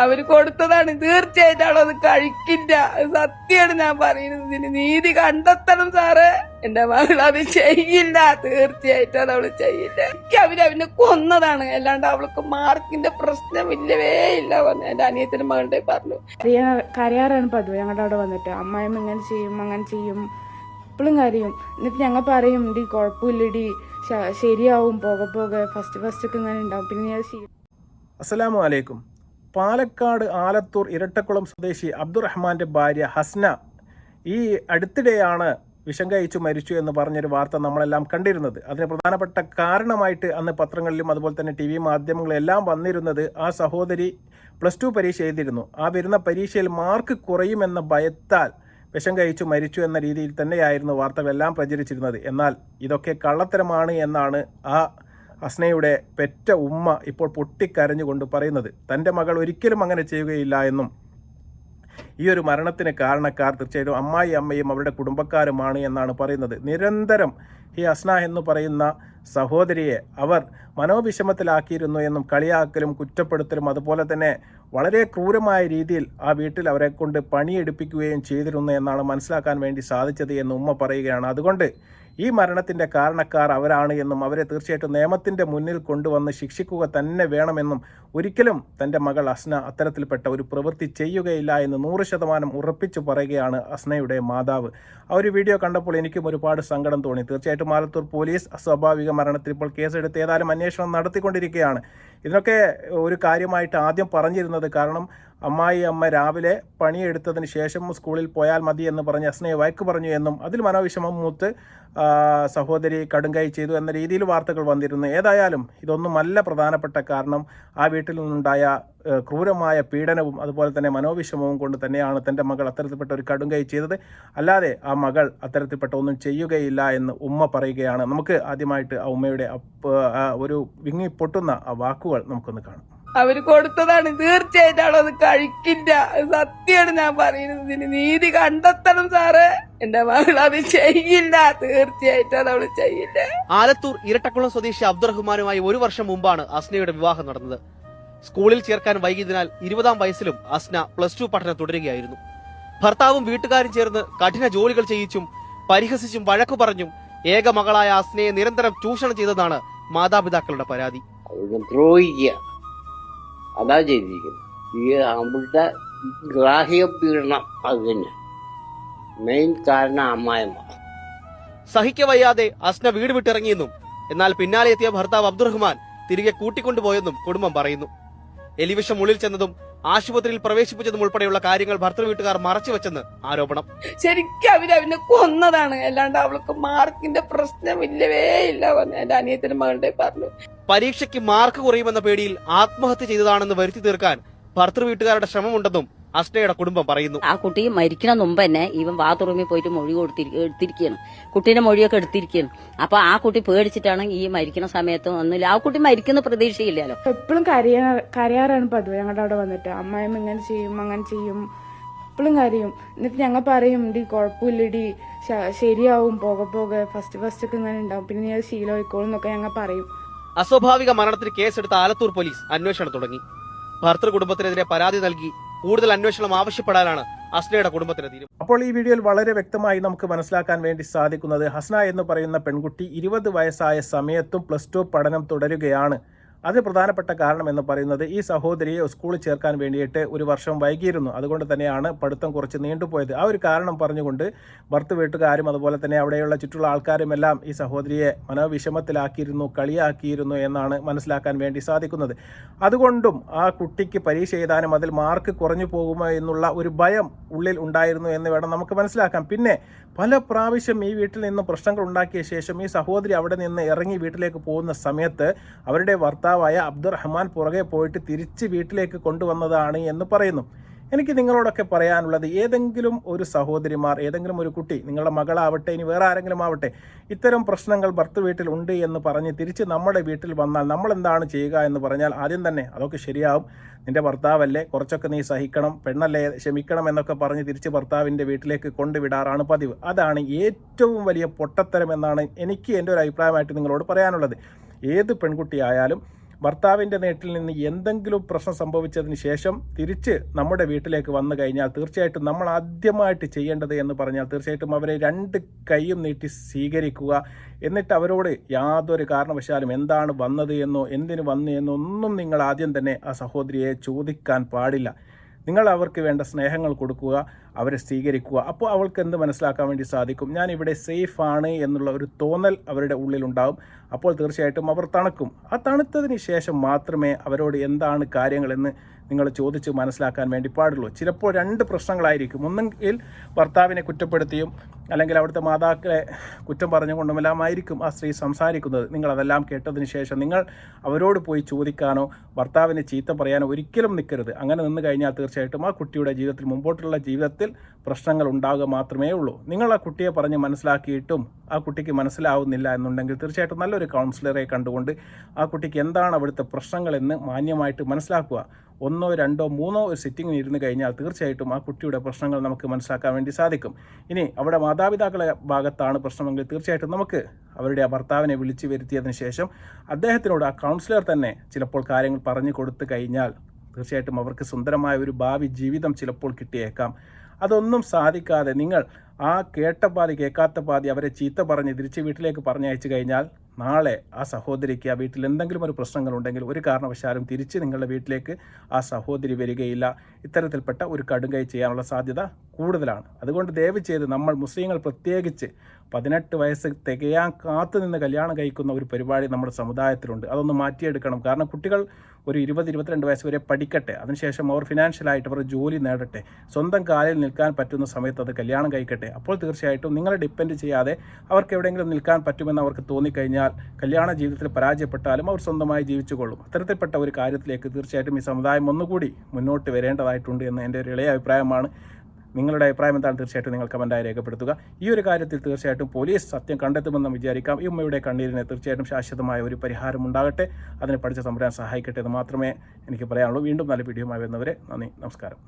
അവര് കൊടുത്തതാണ്. തീർച്ചയായിട്ടും അവളത് കഴിക്കില്ല. സത്യമാണ് ഞാൻ പറയുന്നത്. ഇതിന് നീതി കണ്ടെത്തണം സാറ്. എന്റെ മകൾ അത് ചെയ്യില്ല. തീർച്ചയായിട്ടും അത് അവള് ചെയ്യില്ല. അവനെ കൊന്നതാണ്. അല്ലാണ്ട് അവൾക്ക് മാർക്കിന്റെ പ്രശ്നമില്ലവേ ഇല്ല. എന്റെ അനിയത്തിന്റെ മകളുടെ പറഞ്ഞു. കരയാറാണ് പതിവ്. ഞങ്ങളുടെ അവിടെ വന്നിട്ട് അമ്മായിമ്മ ഇങ്ങനെ ചെയ്യും അങ്ങനെ ചെയ്യും എപ്പോഴും കരയും. എന്നിട്ട് ഞങ്ങൾ പറയും ഡി കുഴപ്പമില്ലടി ശരിയാവും പോകെ പോകെ ഫസ്റ്റ് ഒക്കെ ഇങ്ങനെ ഉണ്ടാവും. പിന്നെ ഞാൻ അസ്സലാമു അലൈക്കും. പാലക്കാട് ആലത്തൂർ ഇരട്ടക്കുളം സ്വദേശി അബ്ദുറഹ്മാന്റെ ഭാര്യ ഹസ്ന ഈ അടുത്തിടെയാണ് വിഷം കഴിച്ചു മരിച്ചു എന്ന് പറഞ്ഞൊരു വാർത്ത നമ്മളെല്ലാം കണ്ടിരുന്നത്. അതിന് പ്രധാനപ്പെട്ട കാരണമായിട്ട് അന്ന് പത്രങ്ങളിലും അതുപോലെ തന്നെ TV മാധ്യമങ്ങളിലെല്ലാം വന്നിരുന്നത് ആ സഹോദരി +2 പരീക്ഷ എഴുതിയിരുന്നു. ആ വരുന്ന പരീക്ഷയിൽ മാർക്ക് കുറയുമെന്ന ഭയത്താൽ വിഷം കഴിച്ചു മരിച്ചു എന്ന രീതിയിൽ തന്നെയായിരുന്നു വാർത്തകളെല്ലാം പ്രചരിച്ചിരുന്നത്. എന്നാൽ ഇതൊക്കെ കള്ളത്തരമാണ് എന്നാണ് ആ ഹസ്നയുടെ പെറ്റ ഉമ്മ ഇപ്പോൾ പൊട്ടിക്കരഞ്ഞുകൊണ്ട് പറയുന്നത്. തൻ്റെ മകൾ ഒരിക്കലും അങ്ങനെ ചെയ്യുകയില്ല എന്നും ഈ ഒരു മരണത്തിന് കാരണക്കാർ തീർച്ചയായിട്ടും അമ്മയും അവരുടെ കുടുംബക്കാരുമാണ് എന്നാണ് പറയുന്നത്. നിരന്തരം ഈ ഹസ്ന എന്ന് പറയുന്ന സഹോദരിയെ അവർ മനോവിഷമത്തിലാക്കിയിരുന്നു എന്നും കളിയാക്കലും കുറ്റപ്പെടുത്തലും അതുപോലെ തന്നെ വളരെ ക്രൂരമായ രീതിയിൽ ആ വീട്ടിൽ അവരെ കൊണ്ട് പണിയെടുപ്പിക്കുകയും ചെയ്തിരുന്നു എന്നാണ് മനസ്സിലാക്കാൻ വേണ്ടി സാധിച്ചത് എന്ന് ഉമ്മ പറയുകയാണ്. അതുകൊണ്ട് ഈ മരണത്തിൻ്റെ കാരണക്കാർ അവരാണ് എന്നും അവരെ തീർച്ചയായിട്ടും നിയമത്തിൻ്റെ മുന്നിൽ കൊണ്ടുവന്ന് ശിക്ഷിക്കുക തന്നെ വേണമെന്നും ഒരിക്കലും തൻ്റെ മകൾ ഹസ്ന അത്തരത്തിൽപ്പെട്ട ഒരു പ്രവൃത്തി ചെയ്യുകയില്ല എന്ന് 100% ഉറപ്പിച്ചു പറയുകയാണ് ഹസ്നയുടെ മാതാവ്. ആ ഒരു വീഡിയോ കണ്ടപ്പോൾ എനിക്കും ഒരുപാട് സങ്കടം തോന്നി. തീർച്ചയായിട്ടും ആലത്തൂർ പോലീസ് അസ്വാഭാവിക മരണത്തിൽ ഇപ്പോൾ കേസെടുത്ത് ഏതായാലും അന്വേഷണം നടത്തിക്കൊണ്ടിരിക്കുകയാണ്. ഇതിനൊക്കെ ഒരു കാര്യമായിട്ട് ആദ്യം പറഞ്ഞിരുന്നത് കാരണം അമ്മ രാവിലെ പണിയെടുത്തതിന് ശേഷം സ്കൂളിൽ പോയാൽ മതി എന്ന് പറഞ്ഞ് ഹസ്നയെ വഴക്ക് പറഞ്ഞു എന്നും അതിൽ മനോവിഷമം മൂത്ത് സഹോദരി കടുങ്കൈ ചെയ്തു എന്ന രീതിയിൽ വാർത്തകൾ വന്നിരുന്നു. ഏതായാലും ഇതൊന്നുമല്ല പ്രധാനപ്പെട്ട കാരണം. ആ വീട്ടിൽ നിന്നുണ്ടായ ക്രൂരമായ പീഡനവും അതുപോലെ തന്നെ മനോവിഷമവും കൊണ്ട് തന്നെയാണ് തൻ്റെ മകൾ അത്തരത്തിൽപ്പെട്ട ഒരു കടുങ്കൈ ചെയ്തത്. അല്ലാതെ ആ മകൾ അത്തരത്തിൽപ്പെട്ട ഒന്നും ചെയ്യുകയില്ല എന്ന് ഉമ്മ പറയുകയാണ്. നമുക്ക് ആദ്യമായിട്ട് ആ ഉമ്മയുടെ ഒരു വിങ്ങി പൊട്ടുന്ന ആ വാക്കുകൾ നമുക്കൊന്ന് കാണാം. അവര് കൊടുത്തതാണ്. തീർച്ചയായിട്ടും അവളത് കഴിക്കില്ല. സത്യമാണ് ഞാൻ പറയുന്നത്. ഇതിന് നീതി കണ്ടെത്തണം സാറ്. എന്റെ മകൾ അത് ചെയ്യില്ല. തീർച്ചയായിട്ടും അത് അവള് ചെയ്യില്ല. ആലത്തൂർ ഇരട്ടക്കുളം സ്വദേശി അബ്ദുറഹ്മാനുമായി 1 വർഷം മുമ്പാണ് അസ്നയുടെ വിവാഹം നടന്നത്. സ്കൂളിൽ ചേർക്കാൻ വൈകിയതിനാൽ 20-ാം വയസ്സിലും അസ്ന +2 പഠനം തുടരുകയായിരുന്നു. ഭർത്താവും വീട്ടുകാരും ചേർന്ന് കഠിന ജോലികൾ ചെയ്യിച്ചും പരിഹസിച്ചും വഴക്കു പറഞ്ഞും ഏക മകളായ അസ്നയെ നിരന്തരം ചൂഷണം ചെയ്തതാണ് മാതാപിതാക്കളുടെ പരാതി. അതാ ചെയ്തിരിക്കുന്നത്. ഈ അവളുടെ ഗ്രാഹ്യ പീഡനം അതിന് മെയിൻ കാരണം അമ്മായിമ്മ. സഹിക്കവയ്യാതെ അസ്ന വീട് വിട്ടിറങ്ങിയെന്നും എന്നാൽ പിന്നാലെ എത്തിയ ഭർത്താവ് അബ്ദുറഹ്മാൻ തിരികെ കൂട്ടിക്കൊണ്ടുപോയെന്നും കുടുംബം പറയുന്നു. എലിവിഷം ഉള്ളിൽ ചെന്നതും ആശുപത്രിയിൽ പ്രവേശിപ്പിച്ചതും ഉൾപ്പെടെയുള്ള കാര്യങ്ങൾ ഭർത്തൃ വീട്ടുകാർ മറച്ചുവെച്ചെന്ന് ആരോപണം. ശരിക്കും അവനെ കൊന്നതാണ്. അല്ലാണ്ട് അവൾക്ക് മാർക്കിന്റെ പ്രശ്നമില്ലവേ ഇല്ല. എന്റെ അനിയത്തിന്റെ മകളുടെ പറഞ്ഞു. പരീക്ഷയ്ക്ക് മാർക്ക് കുറയുമെന്ന പേടിയിൽ ആത്മഹത്യ ചെയ്തതാണെന്ന് വരുത്തി തീർക്കാൻ ഭർത്തൃ വീട്ടുകാരുടെ ശ്രമമുണ്ടെന്നും അസ്നയുടെ കുടുംബം പറയുന്നു. ആ കുട്ടി മരിക്കണ മുമ്പ് തന്നെ ഇവൻ ബാത്റൂമിൽ പോയിട്ട് മൊഴി എടുത്തിരിക്കുകയാണ്. കുട്ടീന്റെ മൊഴിയൊക്കെ എടുത്തിരിക്കുകയാണ്. അപ്പൊ ആ കുട്ടി പേടിച്ചിട്ടാണ് ഈ മരിക്കുന്ന സമയത്ത് ഒന്നുമില്ല. ആ കുട്ടി മരിക്കുന്ന പ്രതീക്ഷയില്ലല്ലോ. എപ്പോഴും കരയാറാണ് പതിവ്. ഞങ്ങളുടെ അവിടെ വന്നിട്ട് അമ്മായിമ്മ ഇങ്ങനെ ചെയ്യും അങ്ങനെ ചെയ്യും എപ്പോഴും കരയും. എന്നിട്ട് ഞങ്ങൾ പറയും ഡി കുഴപ്പമില്ലടി ശരിയാവും പോകെ പോകെ ഫസ്റ്റ് ഒക്കെ ഇങ്ങനെ ഉണ്ടാവും. പിന്നെ ഞാൻ ശീലമായിക്കോളും എന്നൊക്കെ ഞങ്ങൾ പറയും. അസ്വാഭാവിക മരണത്തിന് കേസെടുത്ത ആലത്തൂർ പോലീസ് അന്വേഷണം തുടങ്ങി. ഭർത്തൃ കുടുംബത്തിനെതിരെ പരാതി നൽകി കൂടുതൽ അന്വേഷണം ആവശ്യപ്പെടാനാണ് ഹസ്നയുടെ കുടുംബത്തിന് തീരുമാനം. അപ്പോൾ ഈ വീഡിയോയിൽ വളരെ വ്യക്തമായി നമുക്ക് മനസ്സിലാക്കാൻ വേണ്ടി സാധിക്കുന്നത് ഹസ്ന എന്ന് പറയുന്ന പെൺകുട്ടി 20 വയസ്സായ സമയത്തും +2 പഠനം തുടരുകയാണ്. അത് പ്രധാനപ്പെട്ട കാരണം എന്ന് പറയുന്നത് ഈ സഹോദരിയെ സ്കൂളിൽ ചേർക്കാൻ വേണ്ടിയിട്ട് 1 വർഷം വൈകിയിരുന്നു. അതുകൊണ്ട് തന്നെയാണ് പഠിത്തം കുറച്ച് നീണ്ടുപോയത്. ആ ഒരു കാരണം പറഞ്ഞുകൊണ്ട് ഭർത്തൃ വീട്ടുകാരും അതുപോലെ തന്നെ അവിടെയുള്ള ചുറ്റുള്ള ആൾക്കാരും എല്ലാം ഈ സഹോദരിയെ മനോവിഷമത്തിലാക്കിയിരുന്നു, കളിയാക്കിയിരുന്നു എന്നാണ് മനസ്സിലാക്കാൻ വേണ്ടി സാധിക്കുന്നത്. അതുകൊണ്ടും ആ കുട്ടിക്ക് പരീക്ഷ എഴുതാനും അതിൽ മാർക്ക് കുറഞ്ഞു പോകുമോ എന്നുള്ള ഒരു ഭയം ഉള്ളിൽ ഉണ്ടായിരുന്നു എന്ന് വേണം നമുക്ക് മനസ്സിലാക്കാം. പിന്നെ പല പ്രാവശ്യം ഈ വീട്ടിൽ നിന്ന് പ്രശ്നങ്ങൾ ഉണ്ടാക്കിയ ശേഷം ഈ സഹോദരി അവിടെ നിന്ന് ഇറങ്ങി വീട്ടിലേക്ക് പോകുന്ന സമയത്ത് അവരുടെ ഭർത്താവായ അബ്ദുറഹ്മാൻ പുറകെ പോയിട്ട് തിരിച്ച് വീട്ടിലേക്ക് കൊണ്ടുവന്നതാണ് എന്ന് പറയുന്നു. എനിക്ക് നിങ്ങളോടൊക്കെ പറയാനുള്ളത്, ഏതെങ്കിലും ഒരു സഹോദരിമാർ, ഏതെങ്കിലും ഒരു കുട്ടി, നിങ്ങളുടെ മകളാവട്ടെ ഇനി വേറെ ആരെങ്കിലും ആവട്ടെ, ഇത്തരം പ്രശ്നങ്ങൾ ഭർത്തൃ വീട്ടിൽ ഉണ്ട് എന്ന് പറഞ്ഞ് തിരിച്ച് നമ്മുടെ വീട്ടിൽ വന്നാൽ നമ്മൾ എന്താണ് ചെയ്യുക എന്ന് പറഞ്ഞാൽ ആദ്യം തന്നെ അതൊക്കെ ശരിയാവും, നിന്റെ ഭർത്താവല്ലേ, കുറച്ചൊക്കെ നീ സഹിക്കണം, പെണ്ണല്ലേ ക്ഷമിക്കണം എന്നൊക്കെ പറഞ്ഞ് തിരിച്ച് ഭർത്താവിൻ്റെ വീട്ടിലേക്ക് കൊണ്ടുവിടാറാണ് പതിവ്. അതാണ് ഏറ്റവും വലിയ പൊട്ടത്തരം എന്നാണ് എനിക്ക് എൻ്റെ ഒരു അഭിപ്രായമായിട്ട് നിങ്ങളോട് പറയാനുള്ളത്. ഏത് പെൺകുട്ടിയായാലും ഭർത്താവിൻ്റെ വീട്ടിൽ നിന്ന് എന്തെങ്കിലും പ്രശ്നം സംഭവിച്ചതിന് ശേഷം തിരിച്ച് നമ്മുടെ വീട്ടിലേക്ക് വന്നു കഴിഞ്ഞാൽ തീർച്ചയായിട്ടും നമ്മൾ ആദ്യമായിട്ട് ചെയ്യേണ്ടത് എന്ന് പറഞ്ഞാൽ തീർച്ചയായിട്ടും അവരെ 2 കൈയും നീട്ടി സ്വീകരിക്കുക. എന്നിട്ട് അവരോട് യാതൊരു കാരണവശാലും എന്താണ് വന്നത് എന്നോ എന്തിനു വന്നു എന്നോ ഒന്നും നിങ്ങൾ ആദ്യം തന്നെ ആ സഹോദരിയെ ചോദിക്കാൻ പാടില്ല. നിങ്ങൾ അവർക്ക് വേണ്ട സ്നേഹങ്ങൾ കൊടുക്കുക, അവരെ സ്വീകരിക്കുക. അപ്പോൾ അവൾക്ക് എന്ത് മനസ്സിലാക്കാൻ വേണ്ടി സാധിക്കും, ഞാൻ ഇവിടെ സേഫ് ആണ് എന്നുള്ള ഒരു തോന്നൽ അവരുടെ ഉള്ളിലുണ്ടാവും. അപ്പോൾ തീർച്ചയായിട്ടും അവർ തണുക്കും. ആ തണുത്തതിന് ശേഷം മാത്രമേ അവരോട് എന്താണ് കാര്യങ്ങളെന്ന് നിങ്ങൾ ചോദിച്ച് മനസ്സിലാക്കാൻ വേണ്ടി പാടുള്ളൂ. ചിലപ്പോൾ 2 പ്രശ്നങ്ങളായിരിക്കും. ഒന്നെങ്കിൽ ഭർത്താവിനെ കുറ്റപ്പെടുത്തിയും അല്ലെങ്കിൽ അവിടുത്തെ മാതാക്കളെ കുറ്റം പറഞ്ഞുകൊണ്ടുമെല്ലാമായിരിക്കും ആ സ്ത്രീ സംസാരിക്കുന്നത്. നിങ്ങളതെല്ലാം കേട്ടതിന് ശേഷം നിങ്ങൾ അവരോട് പോയി ചോദിക്കാനോ ഭർത്താവിനെ ചീത്ത പറയാനോ ഒരിക്കലും നിൽക്കരുത്. അങ്ങനെ നിന്ന് കഴിഞ്ഞാൽ തീർച്ചയായിട്ടും ആ കുട്ടിയുടെ ജീവിതത്തിൽ മുമ്പോട്ടുള്ള ജീവിതത്തിൽ പ്രശ്നങ്ങൾ ഉണ്ടാകുക മാത്രമേ ഉള്ളൂ. നിങ്ങൾ ആ കുട്ടിയെ പറഞ്ഞ് മനസ്സിലാക്കിയിട്ടും ആ കുട്ടിക്ക് മനസ്സിലാവുന്നില്ല എന്നുണ്ടെങ്കിൽ തീർച്ചയായിട്ടും നല്ലൊരു കൗൺസിലറെ കണ്ടുകൊണ്ട് ആ കുട്ടിക്ക് എന്താണ് അവിടുത്തെ പ്രശ്നങ്ങളെന്ന് മാന്യമായിട്ട് മനസ്സിലാക്കുക. 1, 2, 3 ഒരു സിറ്റിങ്ങിന് ഇരുന്ന് കഴിഞ്ഞാൽ തീർച്ചയായിട്ടും ആ കുട്ടിയുടെ പ്രശ്നങ്ങൾ നമുക്ക് മനസ്സിലാക്കാൻ വേണ്ടി സാധിക്കും. ഇനി അവിടെ മാതാപിതാക്കളുടെ ഭാഗത്താണ് പ്രശ്നമെങ്കിൽ തീർച്ചയായിട്ടും നമുക്ക് അവരുടെ ആ ഭർത്താവിനെ വിളിച്ചു വരുത്തിയതിന് ശേഷം അദ്ദേഹത്തിനോട് ആ കൗൺസിലർ തന്നെ ചിലപ്പോൾ കാര്യങ്ങൾ പറഞ്ഞു കൊടുത്തു കഴിഞ്ഞാൽ തീർച്ചയായിട്ടും അവർക്ക് സുന്ദരമായ ഒരു ഭാവി ജീവിതം ചിലപ്പോൾ കിട്ടിയേക്കാം. അതൊന്നും സാധിക്കാതെ നിങ്ങൾ ആ കേട്ട പാതി കേൾക്കാത്ത പാതി അവരെ ചീത്ത പറഞ്ഞ് തിരിച്ച് വീട്ടിലേക്ക് പറഞ്ഞയച്ചു കഴിഞ്ഞാൽ നാളെ ആ സഹോദരിക്ക് ആ വീട്ടിൽ എന്തെങ്കിലും ഒരു പ്രശ്നങ്ങളുണ്ടെങ്കിൽ ഒരു കാരണവശാലും തിരിച്ച് നിങ്ങളുടെ വീട്ടിലേക്ക് ആ സഹോദരി വരികയില്ല. ഇത്തരത്തിൽപ്പെട്ട ഒരു കടുങ്കൈ ചെയ്യാനുള്ള സാധ്യത കൂടുതലാണ്. അതുകൊണ്ട് ദയവ് ചെയ്ത് നമ്മൾ മുസ്ലിങ്ങൾ പ്രത്യേകിച്ച് 18 വയസ്സ് തികയാൻ കാത്തു നിന്ന് കല്യാണം കഴിക്കുന്ന ഒരു പരിപാടി നമ്മുടെ സമുദായത്തിലുണ്ട്. അതൊന്ന് മാറ്റിയെടുക്കണം. കാരണം കുട്ടികൾ ഒരു 20-22 വയസ്സ് വരെ പഠിക്കട്ടെ, അതിനുശേഷം അവർ ഫിനാൻഷ്യലായിട്ട് അവർ ജോലി നേടട്ടെ, സ്വന്തം കാലിൽ നിൽക്കാൻ പറ്റുന്ന സമയത്ത് അത് കല്യാണം കഴിക്കട്ടെ. അപ്പോൾ തീർച്ചയായിട്ടും നിങ്ങളെ ഡിപ്പെൻഡ് ചെയ്യാതെ അവർക്ക് എവിടെയെങ്കിലും നിൽക്കാൻ പറ്റുമെന്ന് അവർക്ക് തോന്നിക്കഴിഞ്ഞാൽ കല്യാണ ജീവിതത്തിൽ പരാജയപ്പെട്ടാലും അവർ സ്വന്തമായി ജീവിച്ചുകൊള്ളും. അത്തരത്തിൽപ്പെട്ട ഒരു കാര്യത്തിലേക്ക് തീർച്ചയായിട്ടും ഈ സമുദായം ഒന്നുകൂടി മുന്നോട്ട് വരേണ്ടതായിട്ടുണ്ട് എന്ന് എൻ്റെ ഒരു ഇളയ അഭിപ്രായമാണ്. നിങ്ങളുടെ അഭിപ്രായം എന്താണ് തീർച്ചയായിട്ടും നിങ്ങൾ കമൻറ്റായി രേഖപ്പെടുത്തുക. ഈ ഒരു കാര്യത്തിൽ തീർച്ചയായിട്ടും പോലീസ് സത്യം കണ്ടെത്തുമെന്ന് വിചാരിക്കാം. ഈ ഉമ്മയുടെ കണ്ണീരിന് തീർച്ചയായിട്ടും ശാശ്വതമായ ഒരു പരിഹാരം ഉണ്ടാകട്ടെ, അതിന് പഠിച്ച തമ്പുരാൻ സഹായിക്കട്ടെ എന്ന് മാത്രമേ എനിക്ക് പറയാനുള്ളൂ. വീണ്ടും നല്ല വീഡിയോയുമായി വരുന്നവരെ നന്ദി, നമസ്കാരം.